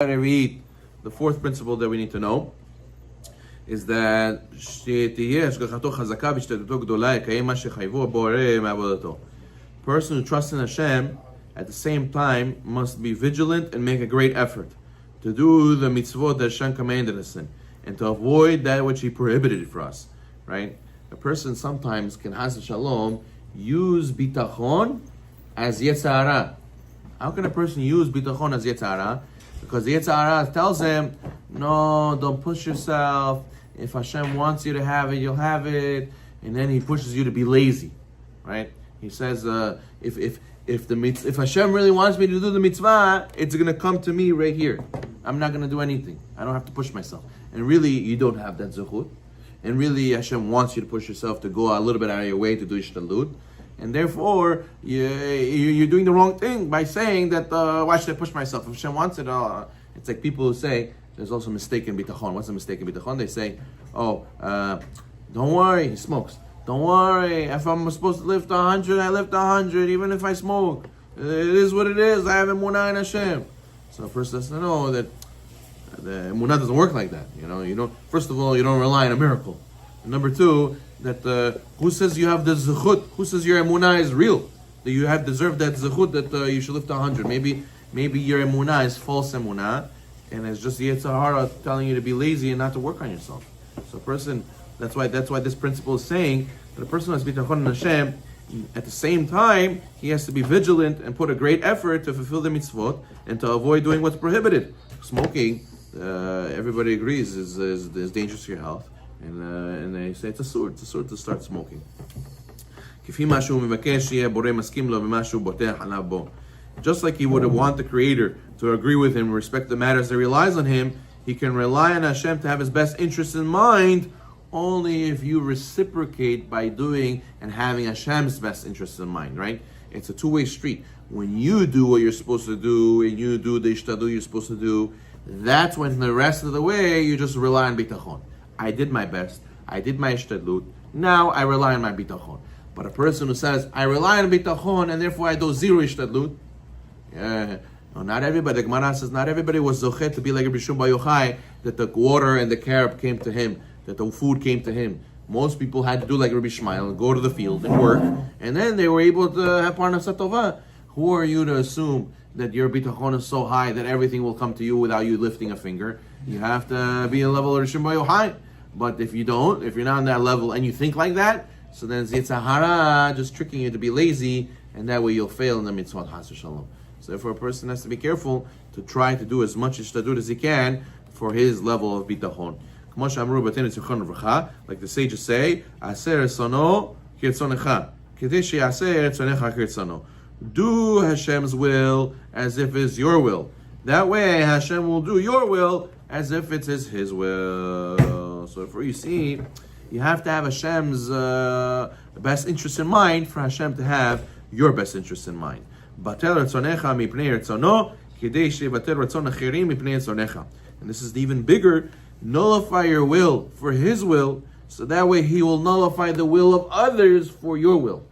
The fourth principle that we need to know is that person who trusts in Hashem at the same time must be vigilant and make a great effort to do the mitzvot that Hashem commanded us in and to avoid that which He prohibited for us. Right? A person sometimes can, Chas Shalom, use Bitachon as Yetzirah. How can a person use Bitachon as Yetzirah? Because the Yetzer Hara tells him, no, don't push yourself. If Hashem wants you to have it, you'll have it. And then he pushes you to be lazy, right? He says, if Hashem really wants me to do the mitzvah, it's going to come to me right here. I'm not going to do anything. I don't have to push myself. And really, you don't have that zechut. And really, Hashem wants you to push yourself to go a little bit out of your way to do ishtalut. And therefore, you're doing the wrong thing by saying that, why should I push myself? If Hashem wants it, it's like people who say, there's also a mistake in bitachon. What's a mistake in bitachon? They say, don't worry, he smokes. Don't worry, if I'm supposed to lift 100, I lift 100, even if I smoke. It is what it is, I have emunah in Hashem. So a person has to know that the emunah doesn't work like that. You know, first of all, you don't rely on a miracle. And number two, that who says you have the zechut? Who says your emunah is real? That you have deserved that zechut that you should lift 100. Maybe your emunah is false emunah, and it's just the Yetzer Hara telling you to be lazy and not to work on yourself. So a person, that's why this principle is saying that a person has bitachon in Hashem. At the same time, he has to be vigilant and put a great effort to fulfill the mitzvot and to avoid doing what's prohibited. Smoking, everybody agrees, is dangerous to your health. And they say it's a sword to start smoking. Just like he would want the Creator to agree with him, respect the matters that relies on him, he can rely on Hashem to have his best interests in mind only if you reciprocate by doing and having Hashem's best interests in mind, right? It's a two-way street. When you do what you're supposed to do and you do the ishtadu you're supposed to do, that's when the rest of the way you just rely on bitachon. I did my best. I did my ishtadlut. Now I rely on my bitachon. But a person who says, I rely on bitachon and therefore I do zero ishtadlut. No, not everybody. The Gemara says not everybody was zochet to be like Rabbi Shimon Bar Yochai, that the water and the carob came to him, that the food came to him. Most people had to do like Rabbi Shmuel, go to the field and work, and then they were able to have parnasat tovah. Who are you to assume that your bitachon is so high that everything will come to you without you lifting a finger? You have to be a level of Rabbi Shimon Bar Yochai. But if you don't, if you're not on that level and you think like that, so then it's Yetzer Hara just tricking you to be lazy, and that way you'll fail in the mitzvot Chas Shalom. So therefore a person has to be careful to try to do as much ishtadut as he can for his level of bitachon. Like the sages say, do Hashem's will as if it's your will. That way Hashem will do your will as if it is His will. So for you see, you have to have Hashem's best interest in mind for Hashem to have your best interest in mind. And this is even bigger. Nullify your will for His will, so that way He will nullify the will of others for your will.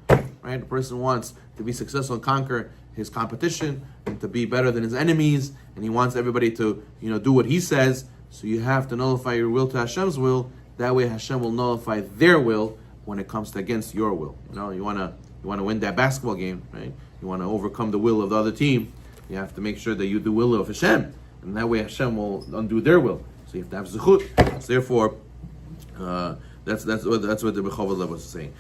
Right? A person wants to be successful and conquer his competition and to be better than his enemies, and he wants everybody to, do what he says. So you have to nullify your will to Hashem's will. That way Hashem will nullify their will when it comes to against your will. You want to win that basketball game, right? You want to overcome the will of the other team. You have to make sure that you do the will of Hashem, and that way Hashem will undo their will. So you have to have zechut. So therefore, that's what the Chovot Halevavot was saying.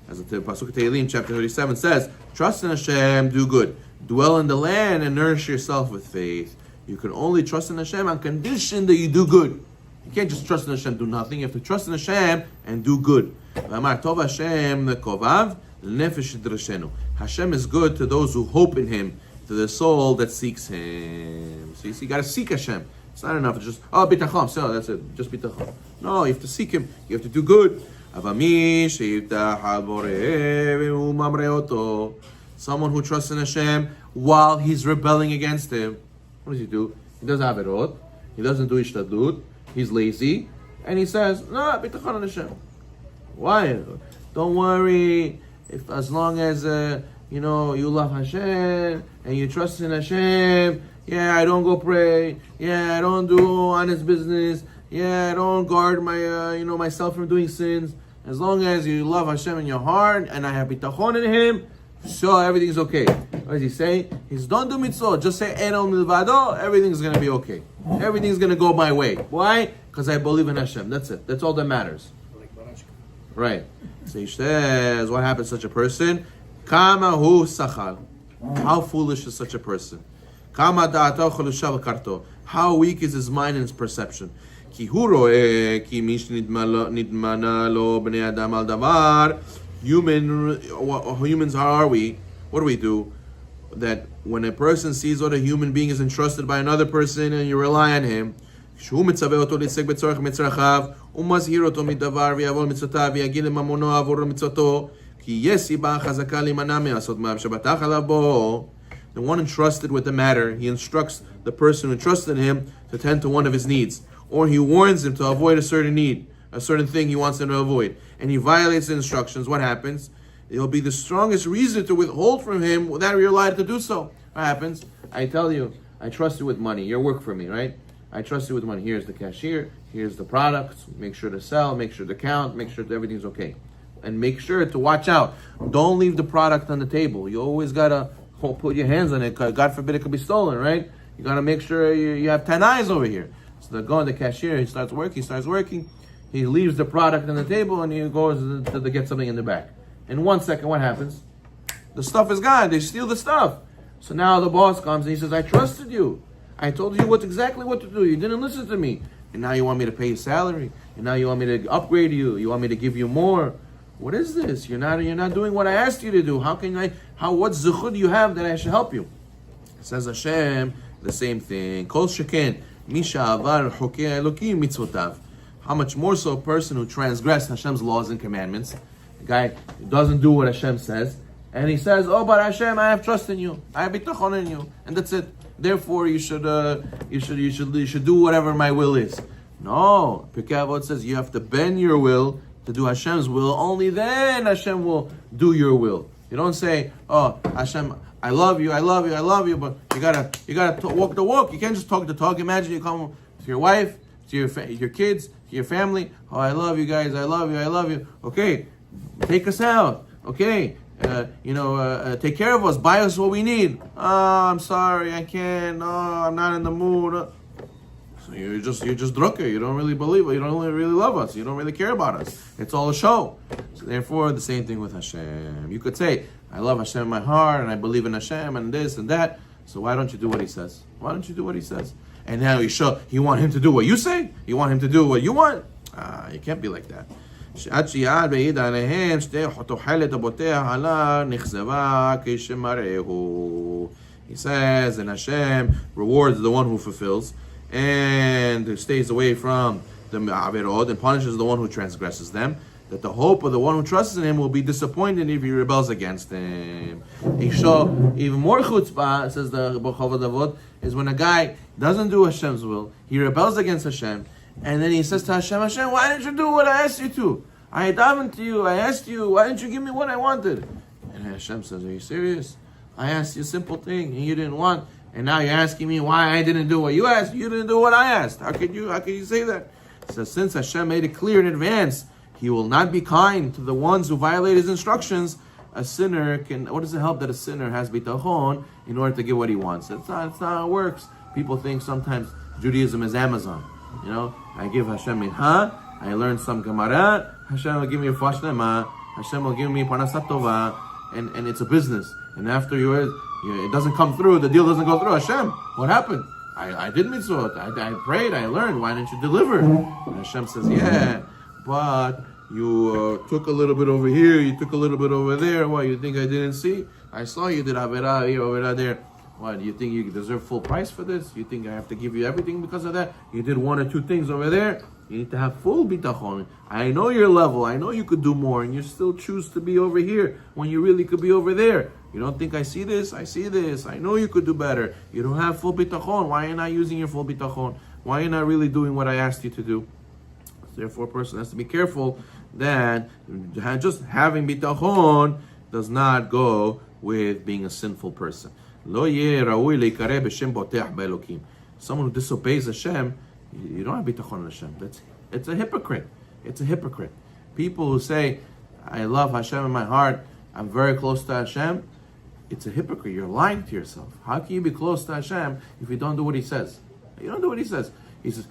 As the Pasuk Tehillim, chapter 37 says, trust in Hashem, do good. Dwell in the land and nourish yourself with faith. You can only trust in Hashem on condition that you do good. You can't just trust in Hashem, do nothing. You have to trust in Hashem and do good. Hashem is good to those who hope in Him, to the soul that seeks Him. So you got to seek Hashem. It's not enough to just, bitachon, so that's it, just bitachon. No, you have to seek Him. You have to do good. Someone who trusts in Hashem while he's rebelling against Him. What does he do? He doesn't have averot. He doesn't do ishtadlut. He's lazy. And he says, no, bitachon on Hashem. Why? Don't worry. As long as you love Hashem and you trust in Hashem. Yeah, I don't go pray. Yeah, I don't do honest business. Yeah, I don't guard my, myself from doing sins. As long as you love Hashem in your heart and I have bitachon in Him, so everything's okay. What does he say? He's don't do mitzvot. Just say Enel milvado. Everything's gonna be okay. Everything's gonna go my way. Why? Because I believe in Hashem. That's it. That's all that matters. Right. So he says, what happens to such a person? Kama hu sachal. How foolish is such a person? Kama da'atav cholusha v'karto. How weak is his mind and his perception? Ki hu ro'eh ki mish nidmana lo b'nei adam al davar. Humans, how are we? What do we do? That when a person sees what a human being is entrusted by another person and you rely on him, שהוא מצווה אותו להשיג בצורך מצרכיו, ומזהיר אותו מדבר ויעבור מצוותיו ויגיד לממונו עבור מצוותו, כי יש סיבה חזקה להימנע מעשות מה שבטח עליו בו. The one entrusted with the matter, he instructs the person who entrusted him to tend to one of his needs, or he warns him to avoid a certain need, a certain thing he wants him to avoid, and he violates the instructions. What happens? It'll be the strongest reason to withhold from him without you're allowed to do so. What happens? I tell you, I trust you with money. You work for me, right? I trust you with money. Here's the cashier. Here's the products. Make sure to sell. Make sure to count. Make sure that everything's okay. And make sure to watch out. Don't leave the product on the table. You always got to put your hands on it. God forbid it could be stolen, right? You got to make sure you have 10 eyes over here. So they go to the cashier. He starts working. He leaves the product on the table and he goes to get something in the back. In 1 second, what happens? The stuff is gone. They steal the stuff. So now the boss comes and he says, I trusted you. I told you exactly what to do. You didn't listen to me. And now you want me to pay your salary. And now you want me to upgrade you. You want me to give you more. What is this? You're not doing what I asked you to do. What zuchud do you have that I should help you? Says Hashem, the same thing. Kol sheken, misha avar chokei elokim mitzvotav. How much more so a person who transgressed Hashem's laws and commandments. The guy doesn't do what Hashem says. And he says, oh, but Hashem, I have trust in you. I have bitachon in you. And that's it. Therefore, you should do whatever my will is. No, Pirkei Avot says you have to bend your will to do Hashem's will. Only then Hashem will do your will. You don't say, "Oh, Hashem, I love you, but you gotta walk the walk. You can't just talk the talk. Imagine you come to your wife, to your kids, to your family. Oh, I love you guys. I love you. Okay, take us out. Okay. Take care of us, buy us what we need. Oh, I'm sorry, I can't. No, I'm not in the mood. So you're just drucker. You don't really believe it. You don't really love us. You don't really care about us. It's all a show. So therefore, the same thing with Hashem. You could say, I love Hashem in my heart, and I believe in Hashem, and this and that. So why don't you do what He says? Why don't you do what He says? And now you want Him to do what you say? You want Him to do what you want? You can't be like that. He says, and Hashem rewards the one who fulfills and who stays away from the averot and punishes the one who transgresses them. That the hope of the one who trusts in Him will be disappointed if he rebels against Him. Even more chutzpah, says the Chovot Halevavot, is when a guy doesn't do Hashem's will, he rebels against Hashem, and then he says to Hashem, Hashem, why didn't you do what I asked you to? I davened to you, I asked you, why didn't you give me what I wanted? And Hashem says, are you serious? I asked you a simple thing, and you didn't want, and now you're asking me why I didn't do what you asked. You didn't do what I asked. How could you say that? So since Hashem made it clear in advance, He will not be kind to the ones who violate His instructions. A sinner what does it help that a sinner has bitachon in order to get what he wants? That's not how it works. People think sometimes Judaism is Amazon. I give Hashem minha, I learn some Gemara, Hashem will give me a fashlema, Hashem will give me parnasat tova, and it's a business. And after it doesn't come through, the deal doesn't go through. Hashem, what happened? I did mitzvot, I prayed, I learned, why didn't you deliver? And Hashem says, yeah, but you took a little bit over here, you took a little bit over there. What, you think I didn't see? I saw you did Averah here, Averah there. What, do you think you deserve full price for this? You think I have to give you everything because of that? You did one or two things over there. You need to have full bitachon. I know your level. I know you could do more, and you still choose to be over here when you really could be over there. You don't think I see this? I see this. I know you could do better. You don't have full bitachon. Why are you not using your full bitachon? Why are you not really doing what I asked you to do? Therefore, a person has to be careful that just having bitachon does not go with being a sinful person. Lo yeh ra'ui leikare b'shem botech b'Elokim. Someone who disobeys Hashem, you don't have bitachon in Hashem. It's a hypocrite. It's a hypocrite. People who say, I love Hashem in my heart, I'm very close to Hashem, it's a hypocrite. You're lying to yourself. How can you be close to Hashem if you don't do what He says? You don't do what He says. He says,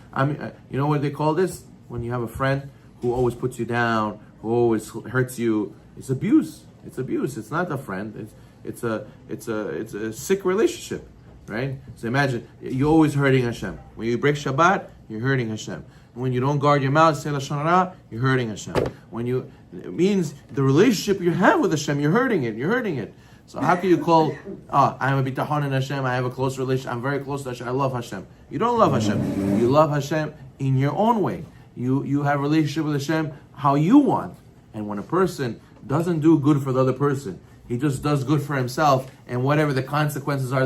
you know what they call this? When you have a friend who always puts you down, who always hurts you, it's abuse. It's abuse. It's not a friend. It's a sick relationship, right? So imagine you're always hurting Hashem. When you break Shabbat, you're hurting Hashem. When you don't guard your mouth, say Lashon Hara, you're hurting Hashem. It means the relationship you have with Hashem, you're hurting it. You're hurting it. So how can you call, I'm a bitachon in Hashem, I have a close relationship, I'm very close to Hashem, I love Hashem. You don't love Hashem. You love Hashem in your own way. You have a relationship with Hashem how you want. And when a person doesn't do good for the other person, he just does good for himself, and whatever the consequences are,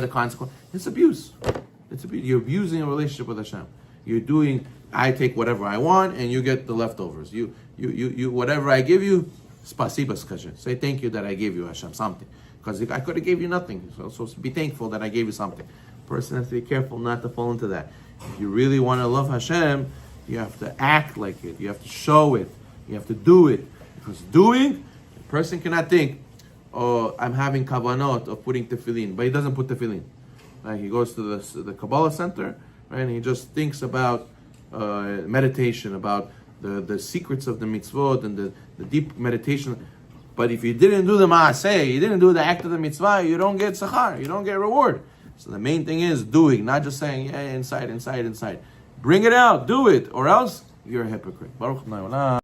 it's abuse. It's abuse. You're abusing a relationship with Hashem. You're doing, I take whatever I want, and you get the leftovers. You whatever I give you, spasiba skasha. Say thank you that I gave you, Hashem, something. Because I could have gave you nothing. So be thankful that I gave you something. Person has to be careful not to fall into that. If you really want to love Hashem, you have to act like it. You have to show it. You have to do it. Because doing, a person cannot think, oh, I'm having kavanot of putting tefillin, but he doesn't put tefillin. Right? He goes to the Kabbalah center, right? And he just thinks about meditation, about the secrets of the mitzvot and the deep meditation. But if you didn't do the maaseh, you didn't do the act of the mitzvah, you don't get sachar, you don't get reward. So the main thing is doing, not just saying, yeah, inside. Bring it out, do it, or else you're a hypocrite. Baruch Adonai.